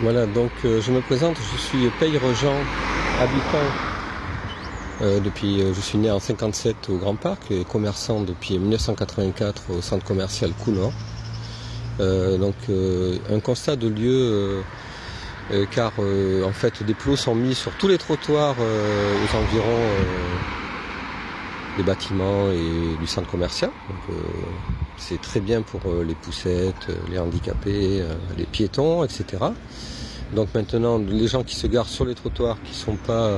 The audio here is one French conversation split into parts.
Voilà, donc je me présente, je suis Peyre-Jean, habitant je suis né en 57 au Grand Parc et commerçant depuis 1984 au centre commercial Coût-Nord. Un constat de lieu car en fait des plots sont mis sur tous les trottoirs aux environs des bâtiments et du centre commercial. C'est très bien pour les poussettes, les handicapés, les piétons, etc. Donc maintenant, les gens qui se garent sur les trottoirs, qui ne sont pas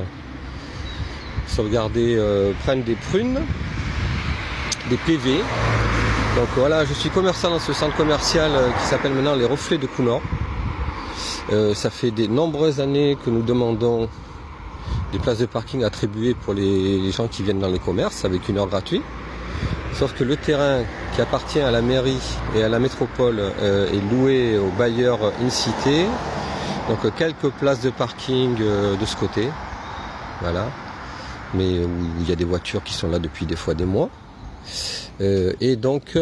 sauvegardés, prennent des prunes, des PV. Donc voilà, je suis commerçant dans ce centre commercial qui s'appelle maintenant les Reflets de Coût-Nord. Ça fait de nombreuses années que nous demandons des places de parking attribuées pour les gens qui viennent dans les commerces avec 1 heure gratuite. Sauf que le terrain qui appartient à la mairie et à la métropole est loué aux bailleurs in-cité. Donc quelques places de parking de ce côté, voilà, mais où il y a des voitures qui sont là depuis des fois des mois. Et donc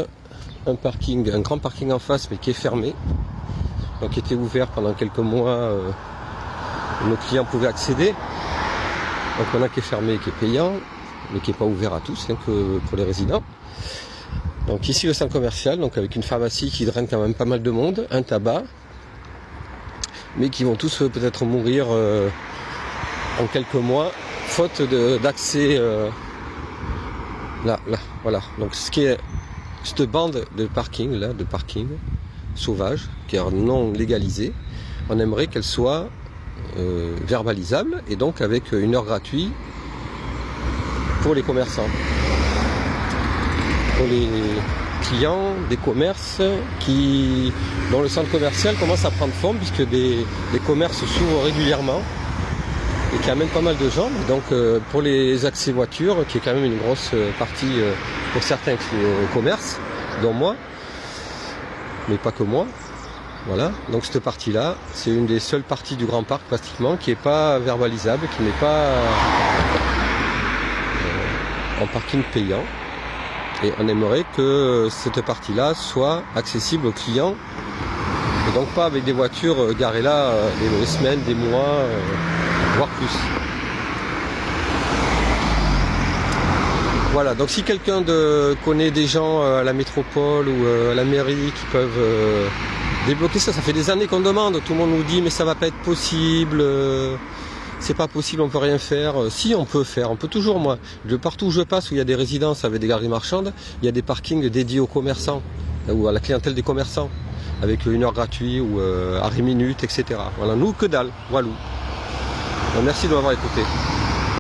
un grand parking en face mais qui est fermé, donc qui était ouvert pendant quelques mois, nos clients pouvaient accéder. Donc maintenant qui est fermé, qui est payant, mais qui n'est pas ouvert à tous, hein, que pour les résidents. Donc ici le centre commercial, donc avec une pharmacie qui draine quand même pas mal de monde, un tabac, mais qui vont tous peut-être mourir en quelques mois, faute d'accès là, voilà. Donc ce qui est cette bande de parking là, de parking sauvage, qui est non légalisée, on aimerait qu'elle soit verbalisable et donc avec 1 heure gratuite pour les commerçants, pour les clients des commerces dont le centre commercial commence à prendre forme puisque des commerces s'ouvrent régulièrement et qui amènent pas mal de gens. Donc pour les accès voitures, qui est quand même une grosse partie pour certains commerces, dont moi, mais pas que moi. Voilà, donc cette partie-là, c'est une des seules parties du Grand Parc pratiquement qui n'est pas verbalisable, qui n'est pas en parking payant. Et on aimerait que cette partie-là soit accessible aux clients, et donc pas avec des voitures garées là des semaines, des mois, voire plus. Voilà, donc si quelqu'un connaît des gens à la métropole ou à la mairie qui peuvent débloquer ça, ça fait des années qu'on demande, tout le monde nous dit mais ça va pas être possible, c'est pas possible, on peut rien faire. Si, on peut faire, on peut toujours. Moi, partout où je passe où il y a des résidences avec des galeries marchandes, il y a des parkings dédiés aux commerçants ou à la clientèle des commerçants avec 1 heure gratuite ou arrêt minute, etc. Voilà, nous que dalle, voilà. Merci de m'avoir écouté.